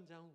बन जाऊं,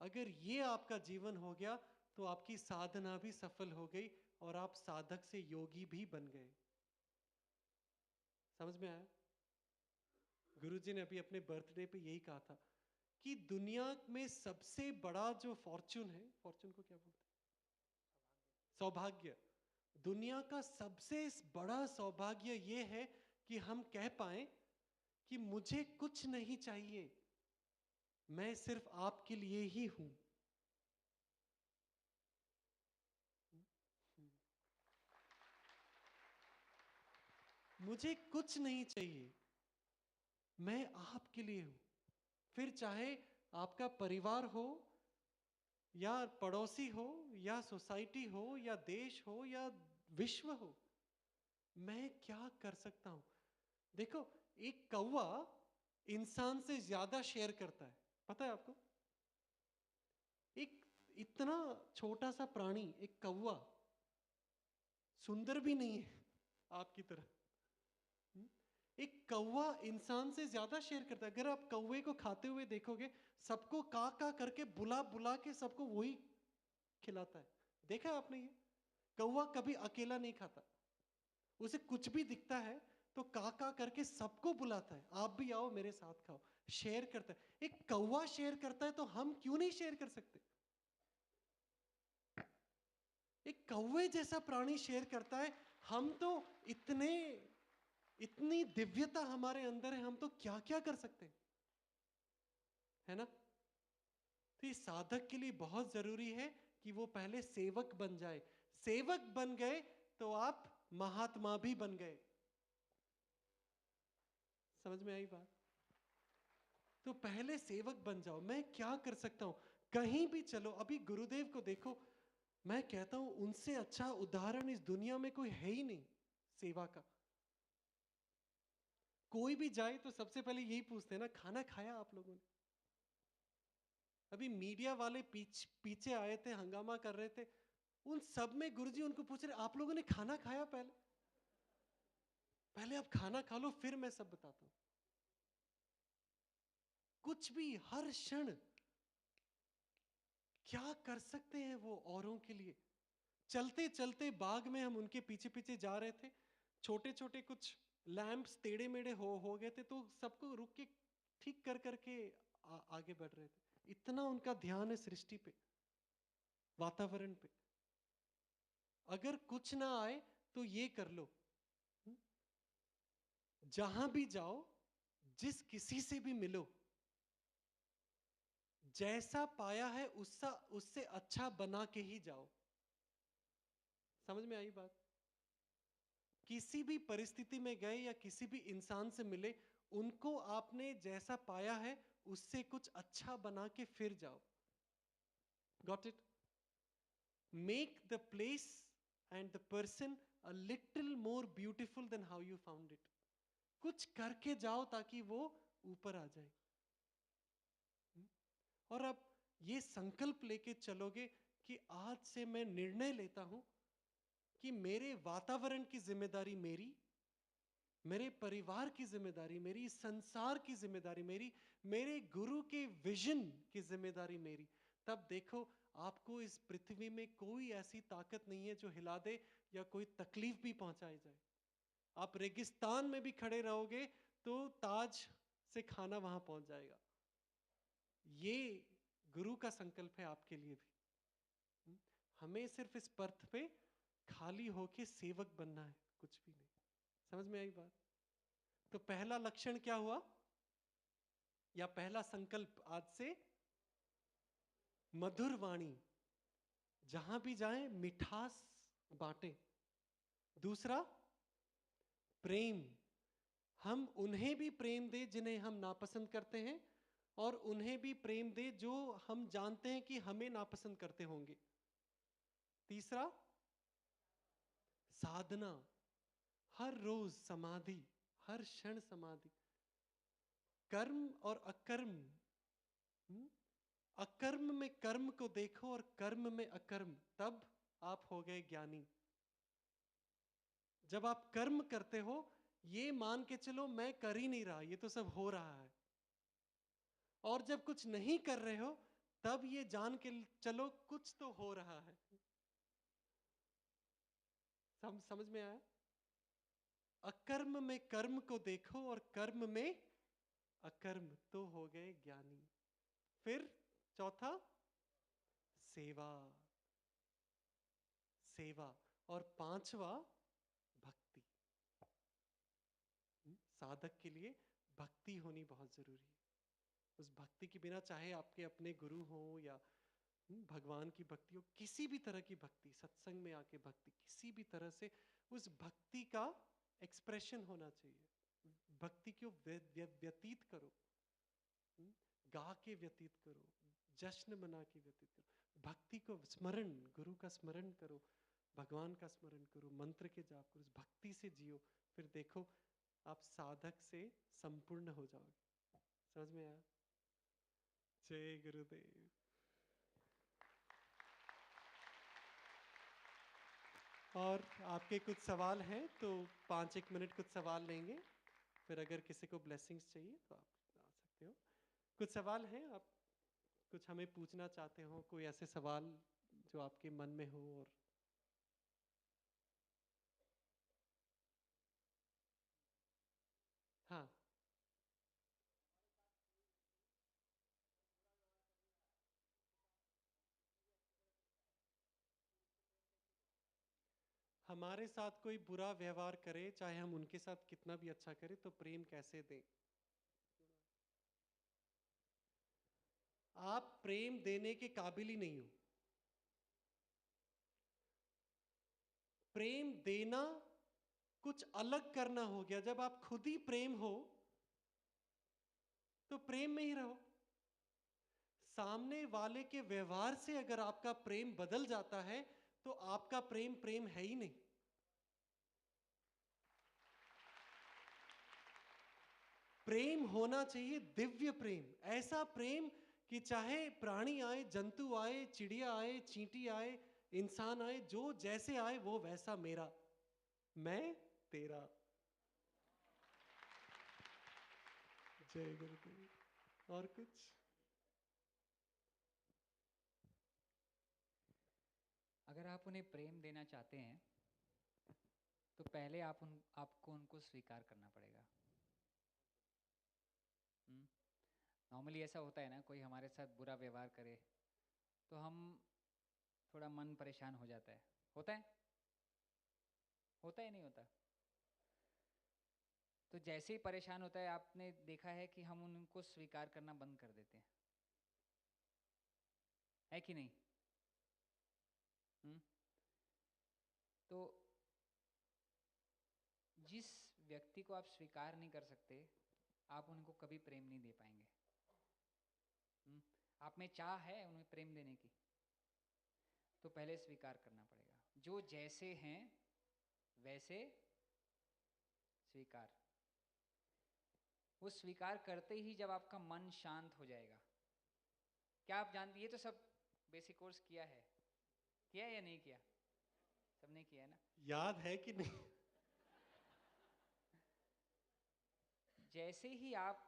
अगर ये आपका जीवन हो गया तो आपकी साधना भी सफल हो गई और आप साधक से योगी भी बन गए। समझ में आया? गुरुजी ने अभी अपने बर्थडे पे यही कहा था कि दुनिया में सबसे बड़ा जो फॉर्चून है, फॉर्चून को क्या बोलते हैं? सौभाग्य। दुनिया का सबसे बड़ा सौभाग्य ये है कि हम कह पाए कि मुझे कुछ नहीं चाहिए, मैं सिर्फ आपके लिए ही हूं। मुझे कुछ नहीं चाहिए, मैं आपके लिए हूं। फिर चाहे आपका परिवार हो या पड़ोसी हो या सोसाइटी हो या देश हो या विश्व हो, मैं क्या कर सकता हूं? देखो, एक कौवा इंसान से ज्यादा शेयर करता है, पता है आपको? एक इतना छोटा सा प्राणी, एक कौवा, सुंदर भी नहीं है आपकी तरह। एक कौवा इंसान से ज्यादा शेयर करता है। अगर आप कौवे को खाते हुए देखोगे, सबको का करके बुला बुला के सबको वही खिलाता है। देखा है आपने ये? कौवा कभी अकेला नहीं खाता, उसे कुछ भी दिखता है तो का करके सबको बुलाता है, आप भी आओ मेरे साथ खाओ, शेयर करता है। एक कौवा शेयर करता है तो हम क्यों नहीं शेयर कर सकते? एक कौवे जैसा प्राणी शेयर करता है, हम तो इतने, इतनी दिव्यता हमारे अंदर है, हम तो क्या क्या कर सकते हैं, है ना? तो ये साधक के लिए बहुत जरूरी है कि वो पहले सेवक बन जाए। सेवक बन गए तो आप महात्मा भी बन गए। समझ में आई बात? तो पहले सेवक बन जाओ। मैं क्या कर सकता हूं? कहीं भी चलो, अभी गुरुदेव को देखो, मैं कहता हूं उनसे अच्छा उदाहरण इस दुनिया में कोई है ही नहीं सेवा का। कोई भी जाए तो सबसे पहले यही पूछते हैं ना, खाना खाया आप लोगों ने? अभी मीडिया वाले पीछे आए थे, हंगामा कर रहे थे, उन सब में गुरुजी उनको पूछ रहे, आप लोगों ने खाना खाया? पहले पहले आप खाना खा लो, फिर मैं सब बताता हूं। कुछ भी, हर क्षण क्या कर सकते हैं वो औरों के लिए। चलते चलते बाग में हम उनके पीछे पीछे जा रहे थे, छोटे छोटे कुछ लैंप्स टेढ़े मेढ़े हो गए थे, तो सबको रुक के ठीक कर करके आगे बढ़ रहे थे। इतना उनका ध्यान है सृष्टि पे, वातावरण पे। अगर कुछ ना आए तो ये कर लो, जहां भी जाओ, जिस किसी से भी मिलो, जैसा पाया है उससे उससे अच्छा बना के ही जाओ। समझ में आई बात? किसी भी परिस्थिति में गए या किसी भी इंसान से मिले, उनको आपने जैसा पाया है उससे कुछ अच्छा बना के फिर जाओ। Got it? Make the place and the person a little more beautiful then how you found it. कुछ करके जाओ ताकि वो ऊपर आ जाए। और अब ये संकल्प लेके चलोगे कि आज से मैं निर्णय लेता हूं कि मेरे वातावरण की जिम्मेदारी मेरी, मेरे परिवार की जिम्मेदारी मेरी, संसार की जिम्मेदारी मेरी, मेरे गुरु के विजन की जिम्मेदारी मेरी। तब देखो, आपको इस पृथ्वी में कोई ऐसी ताकत नहीं है जो हिला दे या कोई तकलीफ भी पहुंचाई जाए। आप रेगिस्तान में भी खड़े रहोगे तो ताज से खाना वहां पहुंच जाएगा। ये गुरु का संकल्प है आपके लिए भी। हमें सिर्फ इस पर्थ पे खाली होके सेवक बनना है, कुछ भी नहीं। समझ में आई बात? तो पहला लक्षण क्या हुआ, या पहला संकल्प आज से? मधुर वाणी, जहां भी जाएं मिठास बांटे। दूसरा, प्रेम, हम उन्हें भी प्रेम दे जिन्हें हम नापसंद करते हैं, और उन्हें भी प्रेम दे जो हम जानते हैं कि हमें नापसंद करते होंगे। तीसरा, साधना, हर रोज समाधि, हर क्षण समाधि। कर्म और अकर्म, अकर्म में कर्म को देखो और कर्म में अकर्म, तब आप हो गए ज्ञानी। जब आप कर्म करते हो, ये मान के चलो मैं कर ही नहीं रहा, ये तो सब हो रहा है, और जब कुछ नहीं कर रहे हो तब ये जान के चलो कुछ तो हो रहा है। समझ में आया? अकर्म में कर्म को देखो और कर्म में अकर्म, तो हो गए ज्ञानी। फिर चौथा, सेवा। सेवा। और पांचवा, भक्ति। साधक के लिए भक्ति होनी बहुत जरूरी है। उस भक्ति के बिना, चाहे आपके अपने गुरु हो या भगवान की भक्ति हो, किसी भी तरह की भक्ति, सत्संग में आके भक्ति, किसी भी तरह से उस भक्ति का एक्सप्रेशन होना चाहिए। भक्ति को व्यतीत करो, गा के व्यतीत करो, जश्न मना के व्यतीत करो। भक्ति को स्मरण, गुरु का स्मरण करो, भगवान का स्मरण करो, मंत्र के जाप करो, भक्ति से जियो। फिर देखो आप साधक से संपूर्ण हो जाओगे। समझ में आया? जय गुरुदेव। और आपके कुछ सवाल हैं तो 5-1 मिनट कुछ सवाल लेंगे। फिर अगर किसी को ब्लेसिंग्स चाहिए तो आप आ सकते हो। कुछ सवाल हैं, आप कुछ हमें पूछना चाहते हो? कोई ऐसे सवाल जो आपके मन में हो? और हाँ, हमारे साथ कोई बुरा व्यवहार करे, चाहे हम उनके साथ कितना भी अच्छा करें, तो प्रेम कैसे दें? आप प्रेम देने के काबिल ही नहीं हो। प्रेम देना कुछ अलग करना हो गया। जब आप खुद ही प्रेम हो तो प्रेम में ही रहो। सामने वाले के व्यवहार से अगर आपका प्रेम बदल जाता है तो आपका प्रेम प्रेम है ही नहीं। प्रेम होना चाहिए दिव्य प्रेम, ऐसा प्रेम कि चाहे प्राणी आए, जंतु आए, चिड़िया आए, चींटी आए, इंसान आए, जो जैसे आए वो वैसा मेरा, मैं तेरा। जय गुरुदेव। और कुछ? अगर आप उन्हें प्रेम देना चाहते हैं तो पहले आपको उनको स्वीकार करना पड़ेगा। नॉर्मली ऐसा होता है ना, कोई हमारे साथ बुरा व्यवहार करे तो हम थोड़ा मन परेशान हो जाता है। होता है? होता है नहीं होता? तो जैसे ही परेशान होता है, आपने देखा है कि हम उनको स्वीकार करना बंद कर देते हैं, है कि नहीं? तो जिस व्यक्ति को आप स्वीकार नहीं कर सकते, आप उनको कभी प्रेम नहीं दे पाएंगे। आप में चाह है उन्हें प्रेम देने की, तो पहले स्वीकार करना पड़ेगा। जो जैसे हैं वैसे स्वीकार। वो स्वीकार करते ही जब आपका मन शांत हो जाएगा। क्या आप जानते, ये तो सब बेसिक कोर्स किया है, किया या नहीं किया? सबने किया है ना? याद है कि नहीं? जैसे ही आप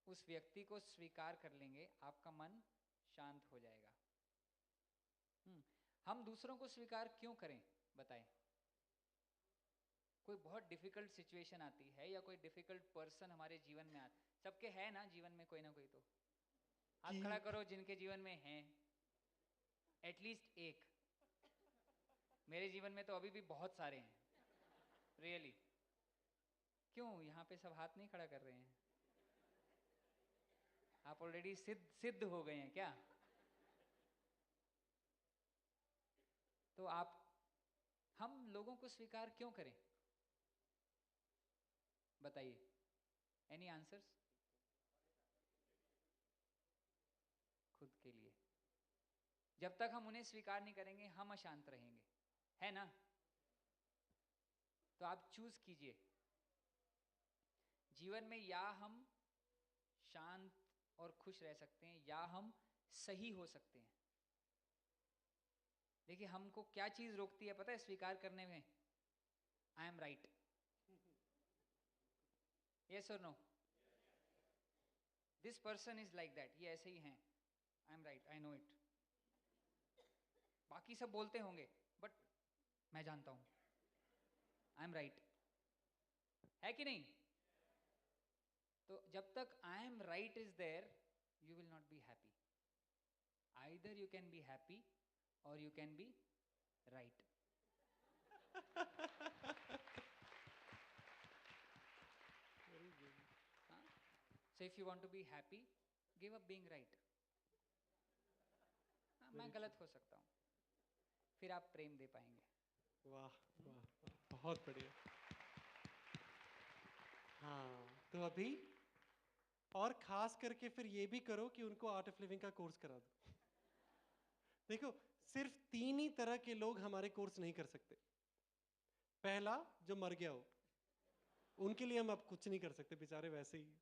उस व्यक्ति को स्वीकार कर लेंगे, आपका मन शांत हो जाएगा। हम दूसरों को स्वीकार क्यों करें, बताएं? कोई बहुत डिफिकल्ट सिचुएशन आती है या कोई डिफिकल्ट पर्सन हमारे जीवन में आता, सबके है ना जीवन में कोई ना कोई, तो हाथ खड़ा करो जिनके जीवन में है एटलीस्ट एक। मेरे जीवन में तो अभी भी बहुत सारे हैं, रियली। क्यों यहाँ पे सब हाथ नहीं खड़ा कर रहे हैं? आप ऑलरेडी सिद्ध हो गए हैं क्या? तो आप, हम लोगों को स्वीकार क्यों करें, बताइए? Any answers? खुद के लिए। जब तक हम उन्हें स्वीकार नहीं करेंगे हम अशांत रहेंगे, है ना? तो आप चूज कीजिए जीवन में, या हम शांत और खुश रह सकते हैं या हम सही हो सकते हैं। देखिए, हमको क्या चीज रोकती है पता है स्वीकार करने में? I am right. यस और no? This person is like that, ये ऐसे ही हैं, I am right, I know it. बाकी सब बोलते होंगे बट मैं जानता हूं आई एम राइट, है कि नहीं? तो जब तक I am right is there, you will not be happy. Either you can be happy और you can be right. So if you want to be happy, give up being right. मैं गलत हो सकता हूँ, फिर आप प्रेम दे पाएंगे। वाह वाह वाह, बहुत बढ़िया। हाँ, तो अभी और खास करके फिर ये भी करो कि उनको आर्ट ऑफ लिविंग का कोर्स करा दो। देखो, सिर्फ 3 ही तरह के लोग हमारे कोर्स नहीं कर सकते। पहला, जो मर गया हो, उनके लिए हम अब कुछ नहीं कर सकते, बेचारे वैसे ही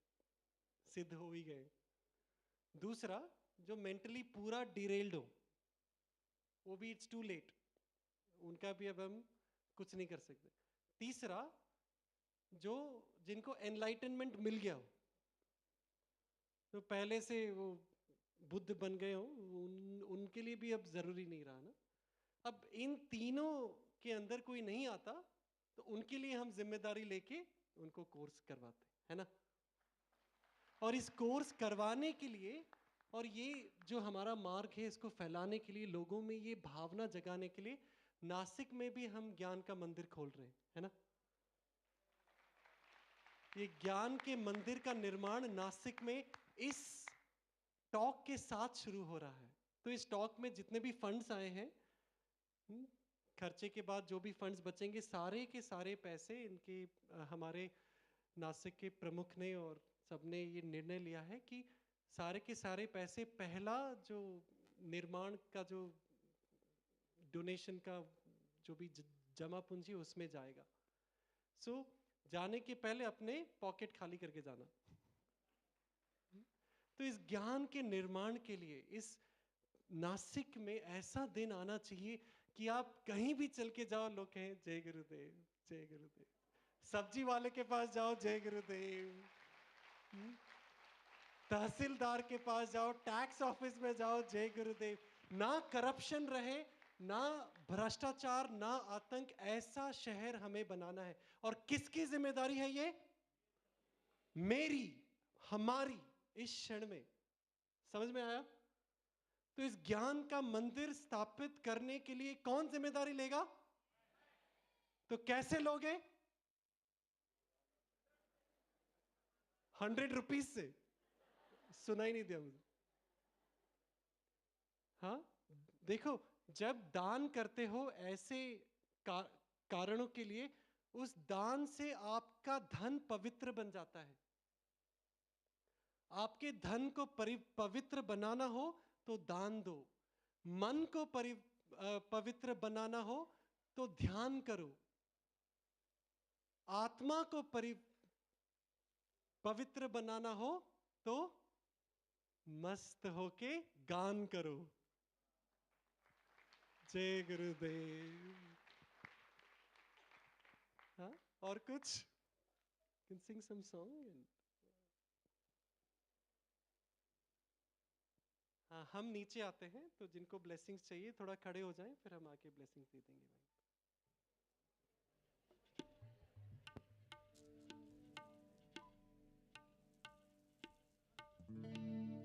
सिद्ध हो ही गए। दूसरा, जो मेंटली पूरा डिरेल्ड हो, वो भी इट्स टू लेट, उनका भी अब हम कुछ नहीं कर सकते। तीसरा, जो जिनको एनलाइटनमेंट मिल गया हो, तो पहले से वो बुद्ध बन गए हो, उनके लिए भी अब जरूरी नहीं रहा ना। अब इन तीनों के अंदर कोई नहीं आता, तो उनके लिए हम जिम्मेदारी लेके उनको कोर्स करवाते हैं ना। और इस कोर्स करवाने के लिए, और ये जो हमारा मार्ग है इसको फैलाने के लिए, लोगों में ये भावना जगाने के लिए, नासिक में भी हम ज्ञान का मंदिर खोल रहे हैं, है ना। ये ज्ञान के मंदिर का निर्माण नासिक में इस टॉक के साथ शुरू हो रहा है। तो इस टॉक में जितने भी फंड्स आए हैं, खर्चे के बाद जो भी फंड्स बचेंगे, सारे के सारे पैसे इनके हमारे नासिक के प्रमुख ने और सबने ये निर्णय लिया है कि सारे के सारे पैसे पहला जो निर्माण का जो डोनेशन का जो भी जमा पूंजी उसमें जाएगा। सो जाने के पहले अपने पॉकेट खाली करके जाना। तो इस ज्ञान के निर्माण के लिए इस नासिक में ऐसा दिन आना चाहिए कि आप कहीं भी चल के जाओ, लोग कहें जय गुरुदेव, जय गुरुदेव। सब्जी वाले के पास जाओ, जय गुरुदेव। तहसीलदार के पास जाओ, टैक्स ऑफिस में जाओ, जय गुरुदेव। ना करप्शन रहे, ना भ्रष्टाचार, ना आतंक, ऐसा शहर हमें बनाना है। और किसकी जिम्मेदारी है ये? मेरी, हमारी, इस क्षण में। समझ में आया? तो इस ज्ञान का मंदिर स्थापित करने के लिए कौन जिम्मेदारी लेगा? तो कैसे लोगे? 100 रुपीज से? सुना ही नहीं दिया मुझे। हाँ, देखो, जब दान करते हो ऐसे कारणों के लिए, उस दान से आपका धन पवित्र बन जाता है। आपके धन को पवित्र बनाना हो तो दान दो। मन को पवित्र बनाना हो तो ध्यान करो। आत्मा को पवित्र बनाना हो तो मस्त होके गान करो। जय गुरुदेव। हाँ, और कुछ? Can sing some song and... हाँ, हम नीचे आते हैं, तो जिनको ब्लेसिंग्स चाहिए थोड़ा खड़े हो जाएं, फिर हम आके ब्लेसिंग्स दे देंगे भाई।